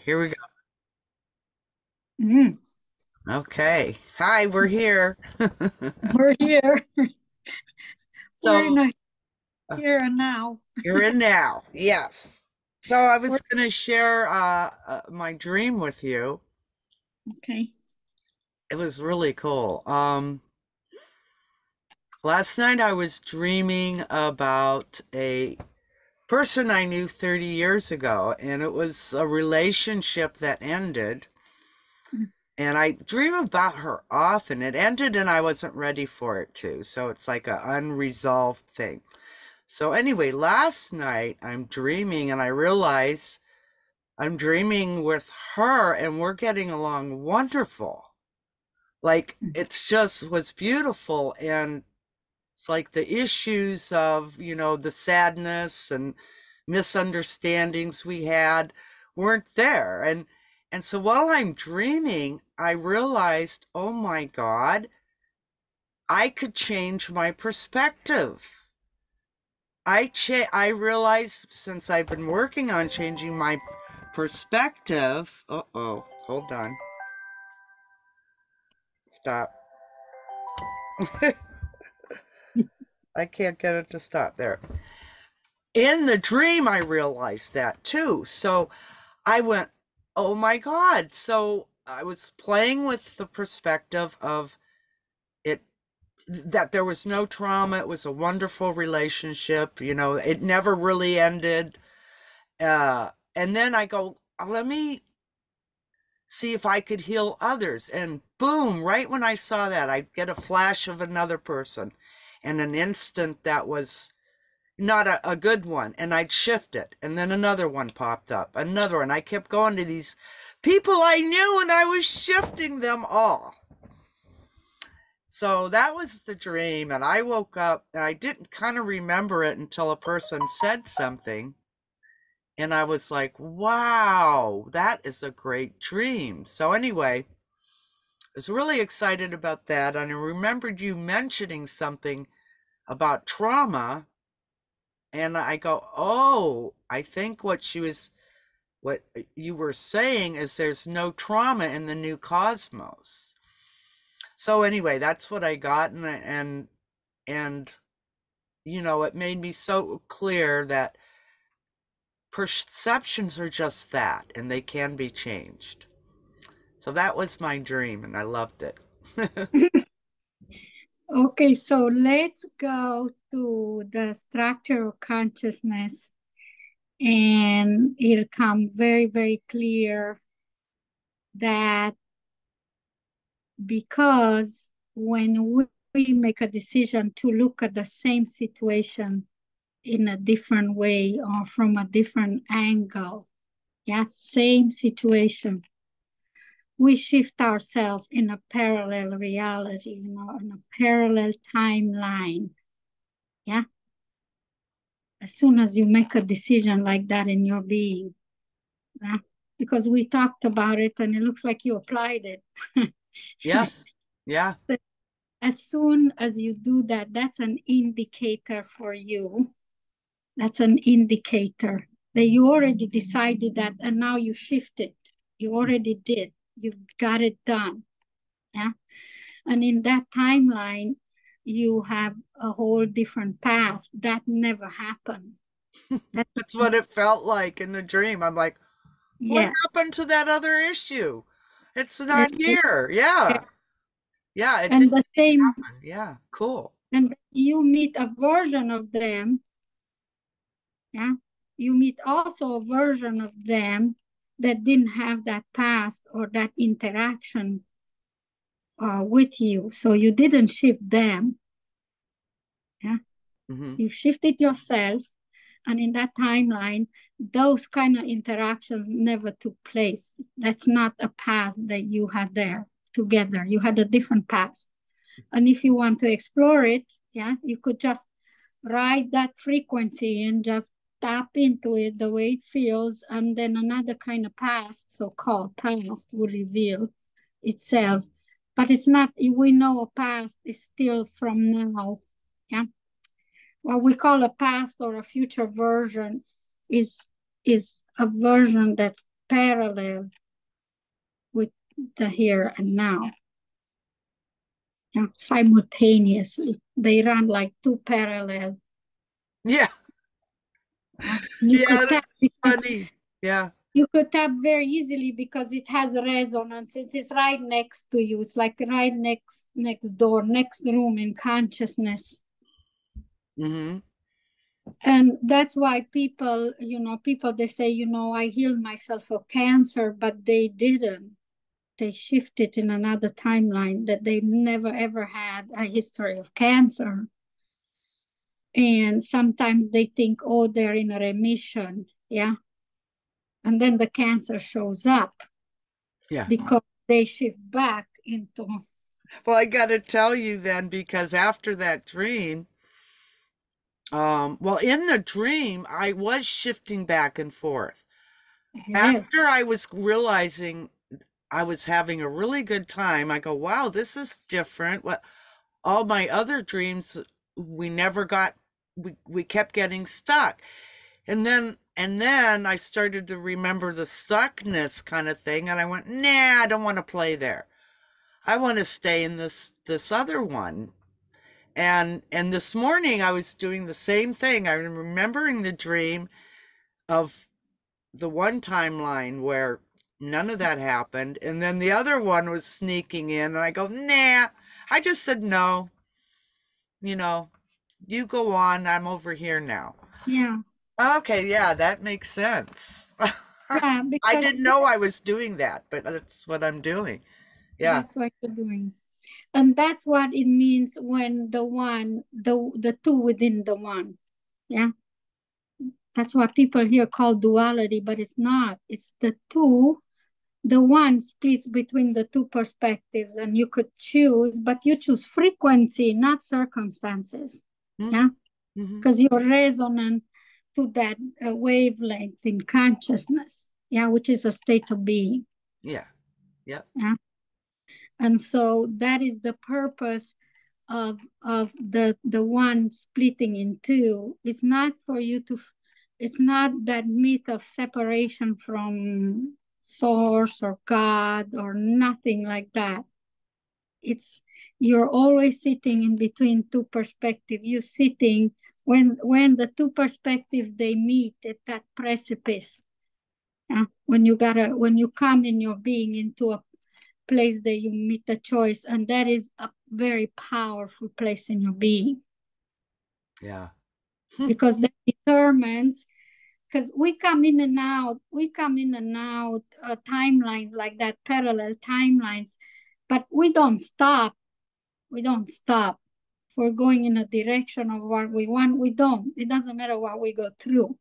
Here we go. Mm, Okay. Hi, we're here. we're here. We're So in a uh, here and now. you're in now. Yes. So I We're was going to share my dream with you. okay. It was really cool. Last night I was dreaming about a person I knew 30 years ago, and it was a relationship that ended. Mm, And I dream about her often. It ended and I wasn't ready for it to. So it's like an unresolved thing. So anyway, last night I'm dreaming and I realize I'm dreaming with her and we're getting along wonderful. Like mm. it's just was beautiful, and it's like the issues of, the sadness and misunderstandings we had weren't there. And so while I'm dreaming, I realized, oh my God, I could change my perspective. I realize since I've been working on changing my perspective. Uh-oh, hold on. Stop. I can't get it to stop there. In the dream I realized that too. So I went, "Oh my God." So I was playing with the perspective of it, that there was no trauma. It was a wonderful relationship. It never really ended. And then I go, let me see if I could heal others. And boom, right when I saw that, I get a flash of another person and an instant that was not a good one. And I'd shift it. And then another one popped up, another one. I kept going to these people I knew and I was shifting them all. So that was the dream. And I woke up and I didn't kind of remember it until a person said something. And I was like, wow, that is a great dream. So, anyway, I was really excited about that. And I remembered you mentioning something about trauma. And I go, oh, I think what you were saying is there's no trauma in the new cosmos. So, anyway, that's what I got. And, it made me so clear that perceptions are just that, and they can be changed. So that was my dream, and I loved it. Okay, so let's go to the structure of consciousness, and it'll come very, very clear that because when we make a decision to look at the same situation in a different way or from a different angle, yeah, same situation, we shift ourselves in a parallel reality, in a parallel timeline. Yeah. As soon as you make a decision like that in your being, yeah? Because we talked about it and it looks like you applied it. Yes. Yeah. As soon as you do that, that's an indicator for you. That's an indicator that you already decided that and now you shift it. You already did. You've got it done. Yeah. And in that timeline, you have a whole different past. That never happened. That, That's what it felt like in the dream. I'm like, what yeah. happened to that other issue? It's not here. Yeah. Yeah, it And didn't the same, happen. Yeah, cool. and you meet a version of them. Yeah. You meet also a version of them that didn't have that past or that interaction with you. So you didn't shift them. Yeah. Hmm. You shifted yourself. And in that timeline, those kind of interactions never took place. That's not a past that you had there together. You had a different past. And if you want to explore it, yeah, you could just ride that frequency and just tap into it the way it feels. And then another kind of past, so-called past, will reveal itself. But it's not, we know a past is still from now. Yeah. What we call a past or a future version is is a version that's parallel with the here and now. Yeah, simultaneously. They run like two parallel. Yeah. You Yeah, could tap that's because funny. Yeah. you could tap very easily because it has a resonance. It is right next to you. It's like right next door, next room in consciousness. Mm-hmm. And that's why people they say, I healed myself of cancer, but they didn't. They shifted in another timeline that they never ever had a history of cancer. And sometimes they think, oh, they're in a remission. Yeah. And then the cancer shows up Yeah. because they shift back into. Well, I got to tell you then, because after that dream, well, in the dream, I was shifting back and forth. Yes. After I was realizing I was having a really good time, I go, wow, this is different. What all my other dreams, we never got, we kept getting stuck. And then I started to remember the stuckness kind of thing, and I went, nah, I don't want to play there. I want to stay in this other one. And this morning I was doing the same thing. I'm remembering the dream of the one timeline where none of that happened, and then the other one was sneaking in, and I go, nah. I just said no. You know, you go on. I'm over here now. Yeah. Okay, yeah, that makes sense. Yeah. I Because didn't know I was doing that, but that's what I'm doing. Yeah, that's what you're doing. And that's what it means when the two within the one. Yeah. That's what people here call duality, but it's not. It's the two. The one splits between the two perspectives, and you could choose, but you choose frequency, not circumstances. hmm Yeah. hmm Because you're resonant to that wavelength in consciousness. Yeah. Which is a state of being. yeah, yep, Yeah. And so that is the purpose of the one splitting in two. It's not for you to, it's not that myth of separation from source or God or nothing like that. It's you're always sitting in between two perspectives. You're sitting when the two perspectives they meet at that precipice. When you come in your being into a place that you meet the choice, and that is a very powerful place in your being yeah, because that determines, because we come in and out timelines like that, parallel timelines, but we don't stop. If we're going in a direction of what we want, we don't. It doesn't matter what we go through.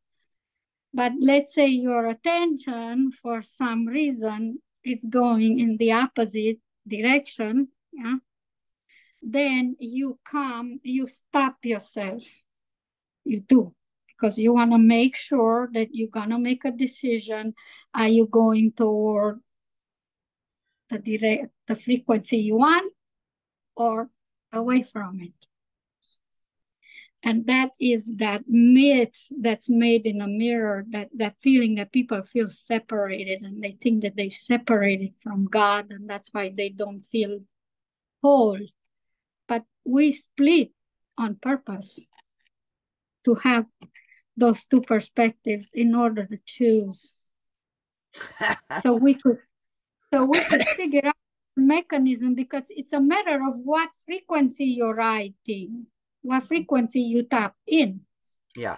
But let's say your attention, for some reason, it's going in the opposite direction. Yeah. Then you stop yourself. You do. Because you want to make sure that you're going to make a decision. Are you going toward the frequency you want or away from it? And that is that myth that's made in a mirror, that feeling that people feel separated and they think that they separated from God, and that's why they don't feel whole. But we split on purpose to have those two perspectives in order to choose. So we could figure out the mechanism, because it's a matter of what frequency you're riding, what frequency you tap in. yeah.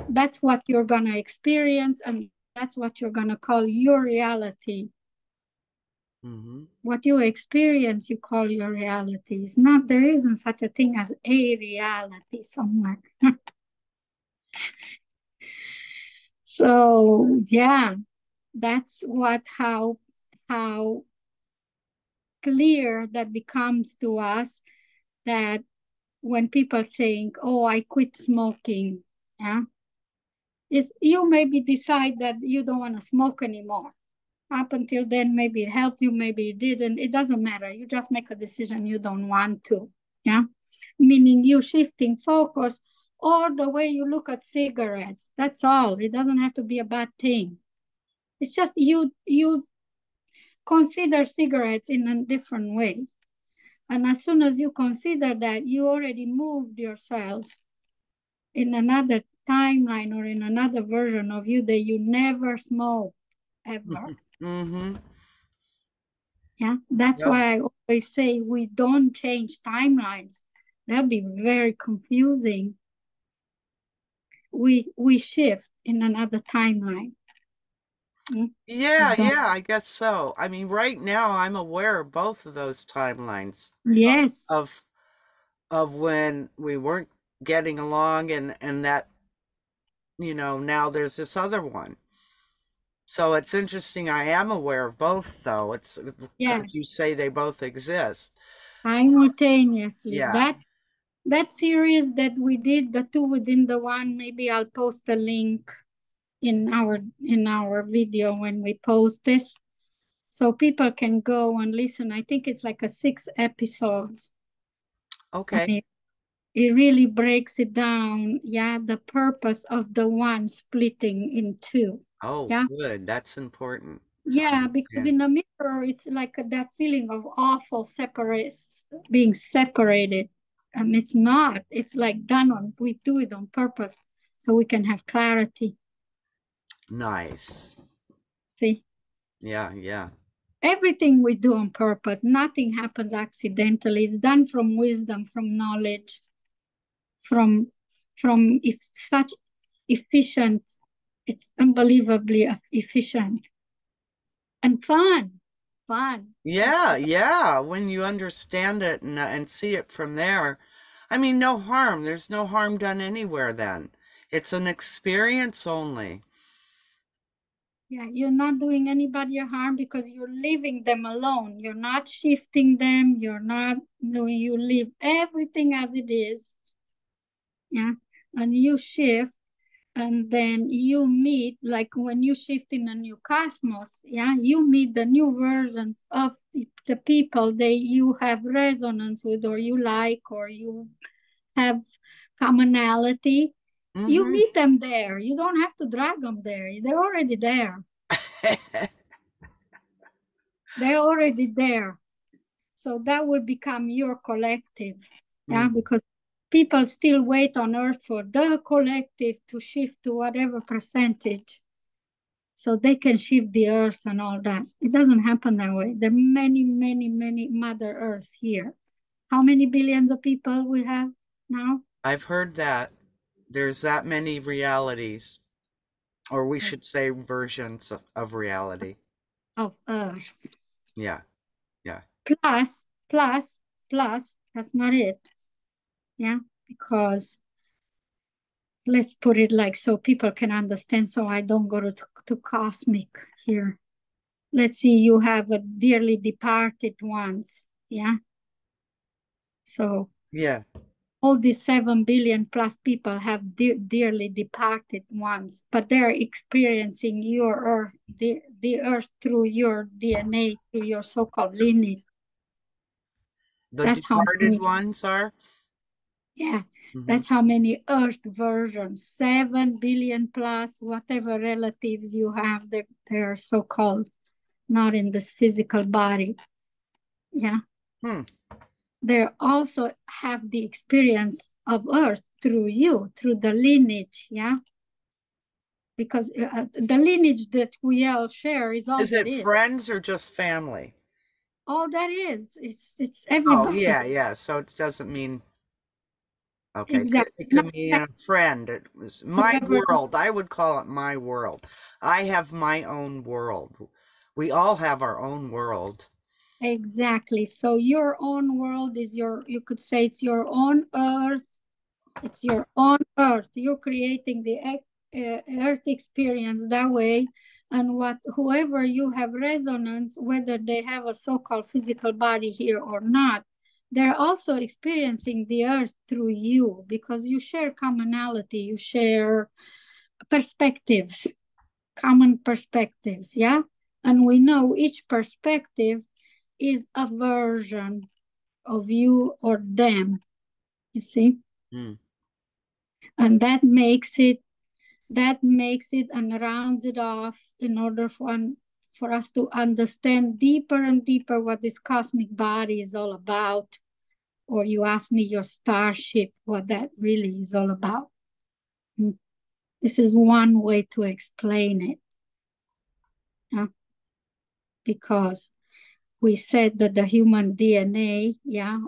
That's what you're gonna experience, and that's what you're gonna call your reality. hmm What you experience, you call your reality. It's not, there isn't such a thing as a reality somewhere. So yeah, that's how clear that becomes to us, that when people think, oh, I quit smoking, yeah, is you maybe decide that you don't want to smoke anymore. Up until then, maybe it helped you, maybe it didn't. It doesn't matter. You just make a decision you don't want to. Yeah. Meaning you shifting focus, or the way you look at cigarettes. That's all. It doesn't have to be a bad thing. It's just you consider cigarettes in a different way. And as soon as you consider that, you already moved yourself in another timeline or in another version of you that you never smoked ever. Mm-hmm. Yeah, that's Yep. why I always say we don't change timelines. That'd be very confusing. We shift in another timeline. We Yeah, don't. yeah, I guess so. I mean, right now I'm aware of both of those timelines Yes. of when we weren't getting along and that, now there's this other one. So it's interesting. I am aware of both though. It's Yeah. because you say they both exist. Simultaneously. Yeah. That series that we did, the two within the one, maybe I'll post a link in our video when we post this. So people can go and listen. I think it's like a 6 episodes. And Okay. it really breaks it down. Yeah, the purpose of the one splitting in two. Oh, Yeah. good. That's important to Yeah, because understand. in the mirror, it's like that feeling of awful separate, being separated. And it's not. It's like done on, we do it on purpose so we can have clarity. Nice. See, Yeah, yeah. everything we do on purpose, nothing happens accidentally. It's done from wisdom, from knowledge, from if such efficient, it's unbelievably efficient and fun. It's Yeah, yeah. When you understand it and see it from there, I mean, no harm. There's no harm done anywhere then. It's an experience only. Yeah, you're not doing anybody a harm because you're leaving them alone. You're not shifting them. You're not doing, you leave everything as it is. Yeah. And you shift and then you meet, like when you shift in a new cosmos, yeah, you meet the new versions of the people that you have resonance with or you like or you have commonality. You Mm-hmm. meet them there. You don't have to drag them there. They're already there. They're already there. So that will become your collective. Yeah, Mm. because people still wait on earth for the collective to shift to whatever percentage so they can shift the earth and all that. It doesn't happen that way. There are many, many, many Mother Earth here. How many billions of people we have now? I've heard that there's that many realities, or we should say versions of reality. Of Earth. Yeah, yeah. Plus, plus, plus, that's not it. Yeah, because let's put it like so people can understand so I don't go to cosmic here. Let's see, you have a dearly departed ones. Yeah. So Yeah. all these 7 billion plus people have dearly departed ones, but they're experiencing your earth, the earth through your DNA, through your so-called lineage. The That's how departed many, ones are? yeah, Hmm. that's how many earth versions, 7 billion plus whatever relatives you have, they're so-called not in this physical body. Yeah. Hmm. They also have the experience of earth through you, through the lineage. Yeah. Because the lineage that we all share is all Is that it is. friends or just family? All that is. It's Oh, everybody. yeah, yeah. So it doesn't mean okay. Exactly. It Not could mean that a friend. It was my whoever. world. I would call it my world. I have my own world. We all have our own world. Exactly. So your own world is your, you could say it's your own earth. It's your own earth. You're creating the earth experience that way. And what whoever you have resonance, whether they have a so-called physical body here or not, they're also experiencing the earth through you because you share commonality, you share perspectives, common perspectives, yeah? And we know each perspective is a version of you or them, you see? Mm. And that makes it and rounds it off in order for us to understand deeper and deeper what this cosmic body is all about, or you ask me your starship, what that really is all about. This is one way to explain it, because we said that the human DNA,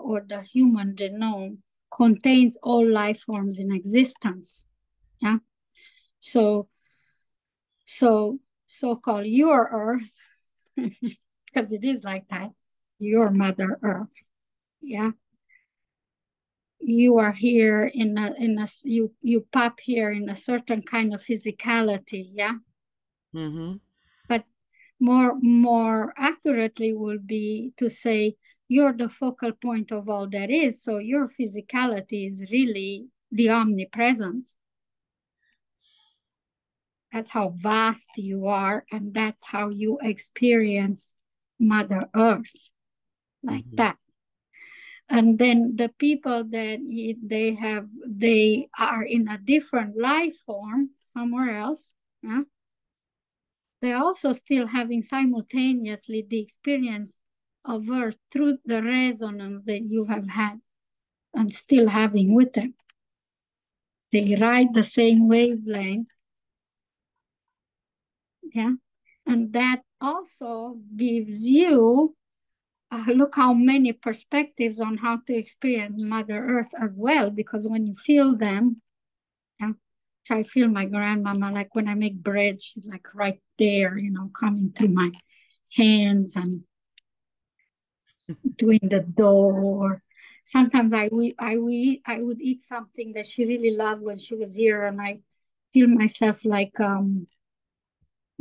or the human genome contains all life forms in existence. Yeah. So, so-called your Earth, because it is like that, your Mother Earth. Yeah. You are here you pop here in a certain kind of physicality. Yeah. Mm-hmm. But more accurately would be to say you're the focal point of all that is. So your physicality is really the omnipresence. That's how vast you are, and that's how you experience Mother Earth, like Mm-hmm. that. And then the people that they are in a different life form somewhere else. Yeah, they're also still having simultaneously the experience of Earth through the resonance that you have had and still having with them. They ride the same wavelength. Yeah. And that also gives you, look how many perspectives on how to experience Mother Earth as well, because when you feel them, yeah, I feel my grandmama, like when I make bread, she's like right there, coming through my hands and doing the dough. Or sometimes I would eat something that she really loved when she was here, and I feel myself like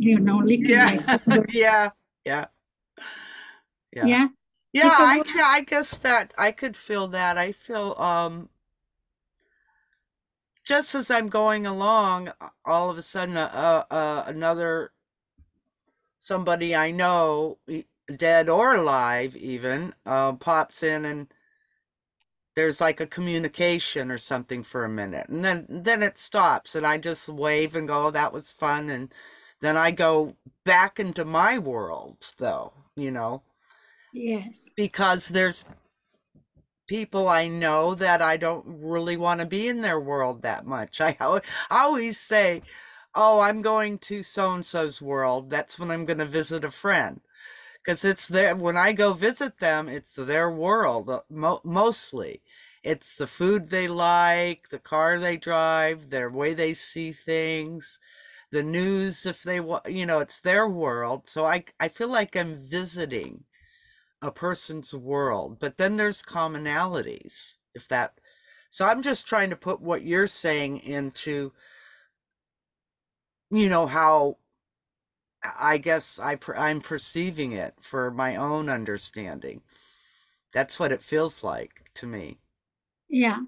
licking my Yeah. finger. Yeah. Yeah. Yeah. Yeah, Yeah, because I guess that I could feel that. I feel just as I'm going along, all of a sudden another somebody I know, dead or alive even, pops in, and there's like a communication or something for a minute. And then it stops, and I just wave and go, "Oh, that was fun." And then I go back into my world though, yes, because there's people I know that I don't really want to be in their world that much. I always say, "Oh, I'm going to so and so's world. That's when I'm going to visit a friend." Because it's there, when I go visit them, it's their world, mostly. It's the food they like, the car they drive, their way they see things, the news if they want, it's their world. So I feel like I'm visiting a person's world, but then there's commonalities. If that, so I'm just trying to put what you're saying into, how I guess I'm perceiving it for my own understanding. That's what it feels like to me. yeah,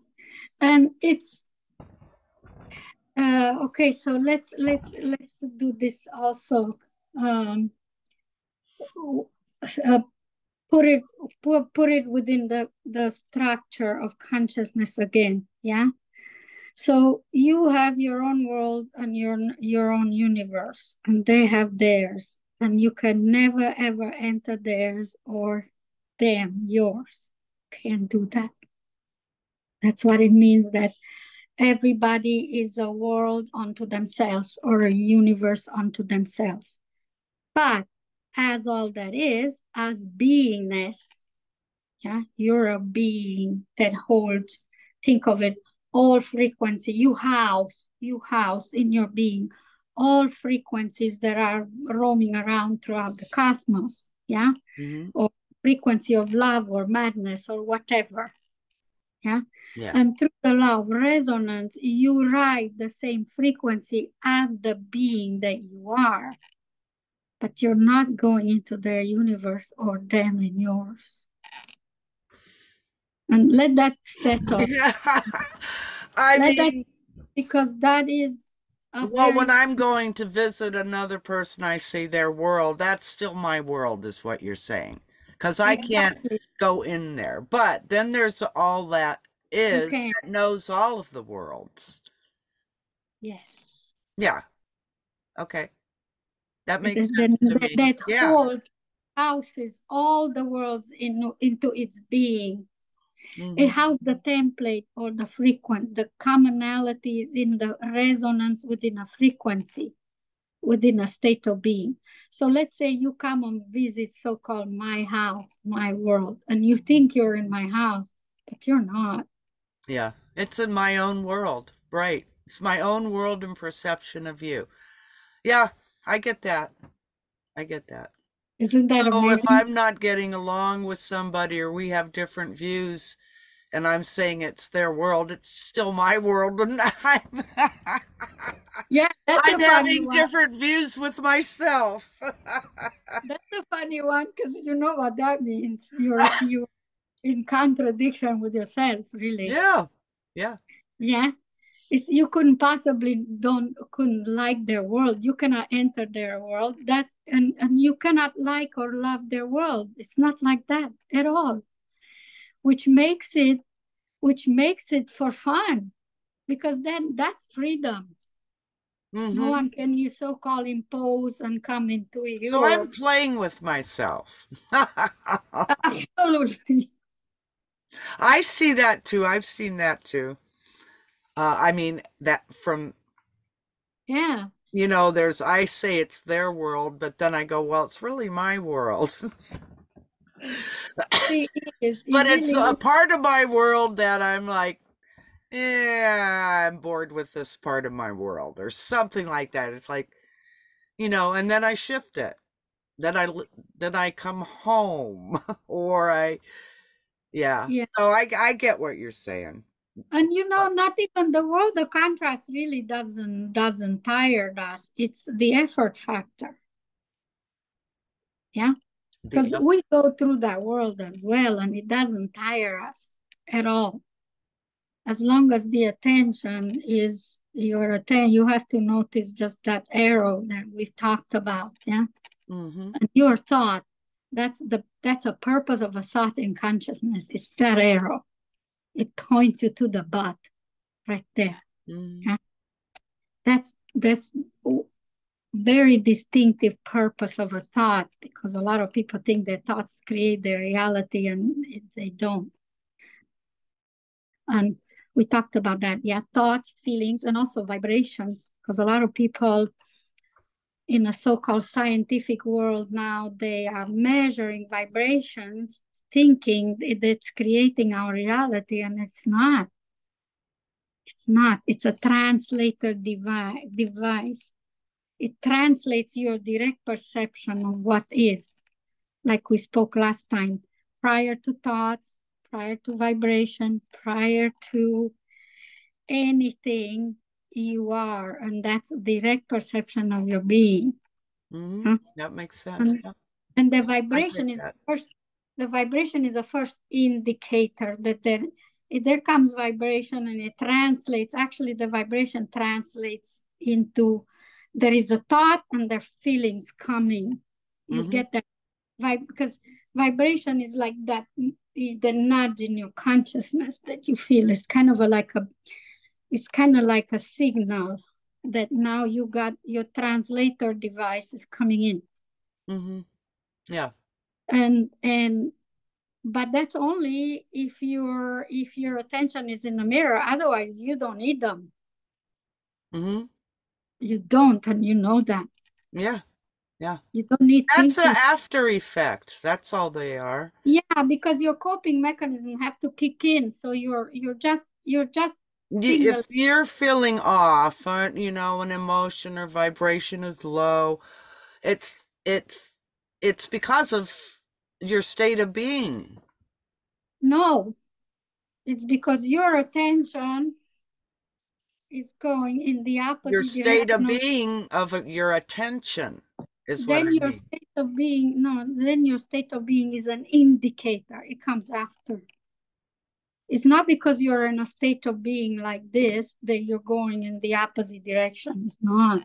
and it's okay. So let's do this also. Um, uh, put it within the structure of consciousness again. Yeah. So you have your own world and your own universe, and they have theirs, and you can never ever enter theirs or them yours. Can't do that. That's what it means that everybody is a world unto themselves or a universe unto themselves. But as all that is, as beingness, yeah, you're a being that holds, think of it, all frequency. You house in your being all frequencies that are roaming around throughout the cosmos. Yeah. Hmm. Or frequency of love or madness or whatever. Yeah. Yeah. And through the law of resonance, you ride the same frequency as the being that you are, but you're not going into their universe or them in yours. And let that settle. Yeah. I Let that, mean, because that is a well, when very, I'm going to visit another person, I see their world. That's still my world, is what you're saying. Because I can't exactly, go in there. But then there's all that you is can, that knows all of the worlds. yes. Yeah. Okay. That makes sense to me. That Yeah. holds, houses all the worlds into its being. It Hmm. has the template or the frequent, the commonalities in the resonance within a frequency, within a state of being. So let's say you come and visit so-called my house, my world, and you think you're in my house, but you're not. Yeah. It's in my own world. Right. It's my own world and perception of you. Yeah, I get that. I get that. Isn't that So if amazing? I'm not getting along with somebody or we have different views and I'm saying it's their world, it's still my world and Yeah, that's I'm a funny having one. different views with myself. That's a funny one because you know what that means. You're in contradiction with yourself, really. Yeah. Yeah. Yeah. It's you couldn't possibly don't couldn't like their world. You cannot enter their world. That's and you cannot like or love their world. It's not like that at all. Which makes it which makes it for fun because then that's freedom. No Hmm. one can you so-called impose and come into So I'm your playing with myself. absolutely. I see that too. I've seen that too. I mean, that from, Yeah. there's, I say it's their world, but then I go, well, it's really my world. See, it But it's really a is. part of my world that I'm like, yeah, I'm bored with this part of my world or something like that. It's like, and then I shift it. Then I come home or yeah. Yeah. So I get what you're saying. And not even the world, the contrast really doesn't tire us. It's the effort factor. Yeah. The Because we go through that world as well, and it doesn't tire us at all. As long as the attention is your attention, you have to notice just that arrow that we've talked about. Yeah. Mm-hmm. And your thought, that's a purpose of a thought in consciousness. It's that arrow. It points you to the butt right there. Mm-hmm. Yeah. That's very distinctive purpose of a thought because a lot of people think their thoughts create their reality and they don't. And we talked about that. Yeah, thoughts, feelings, and also vibrations. Because a lot of people in a so-called scientific world now, they are measuring vibrations, thinking it's creating our reality, and it's not. It's not. It's a translator device. It translates your direct perception of what is, like we spoke last time, prior to thoughts, prior to vibration, prior to anything you are, and that's direct perception of your being. Mm-hmm. Huh? That makes sense. And, Yeah, and I get that. the vibration is the first indicator that there comes vibration and it translates, actually the vibration translates into there is a thought and there are feelings coming. You Mm-hmm. get that vibe because vibration is like that the nudge in your consciousness that you feel. It's kind of like a signal that now you got your translator device is coming in. Mm-hmm. Yeah. And but that's only if your attention is in the mirror. Otherwise you don't need them. Mm-hmm. You don't, and you know that. Yeah. Yeah. You don't need That's an thinking. after effect. That's all they are. Yeah, because your coping mechanism have to kick in. So you're just single. If you're feeling off, an emotion or vibration is low, it's it's it's because of your state of being, No, it's because your attention is going in the your opposite state of direction. being of your attention is what Then I your mean. state of being, no, then your state of being is an indicator. It comes after. It's not because you're in a state of being like this that you're going in the opposite direction. It's not.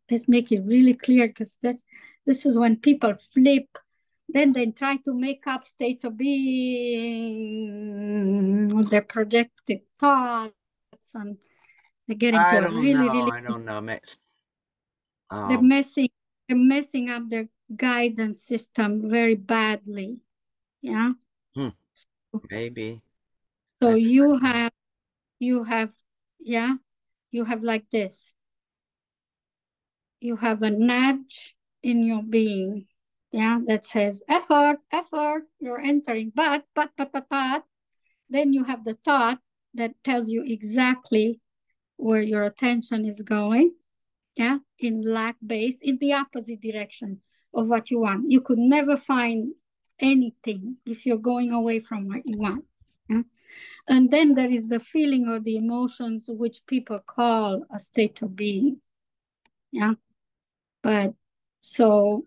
Let's make it really clear because this is when people flip. Then they try to make up states of being, their projected thoughts, and they get into I a don't know. really, really, I don't know. they're Um, messing, they're messing up their guidance system very badly. Yeah. Hmm, maybe. So I, you have, yeah, you have like this. You have a nudge in your being, yeah, that says effort, effort, you're entering, but. Then you have the thought that tells you exactly where your attention is going, yeah, in lack base, in the opposite direction of what you want. You could never find anything if you're going away from what you want. Yeah? And then there is the feeling or the emotions which people call a state of being. Yeah. But so,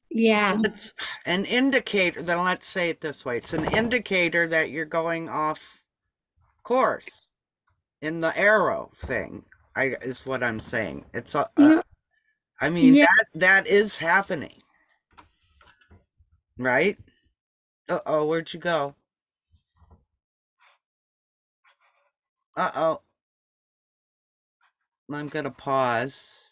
yeah. it's an indicator, then let's say it this way. It's an indicator that you're going off course in the arrow thing. Is what I'm saying. It's Yeah. I mean Yeah. that is happening, right? Uh-oh, where'd you go? Uh-oh. I'm gonna pause.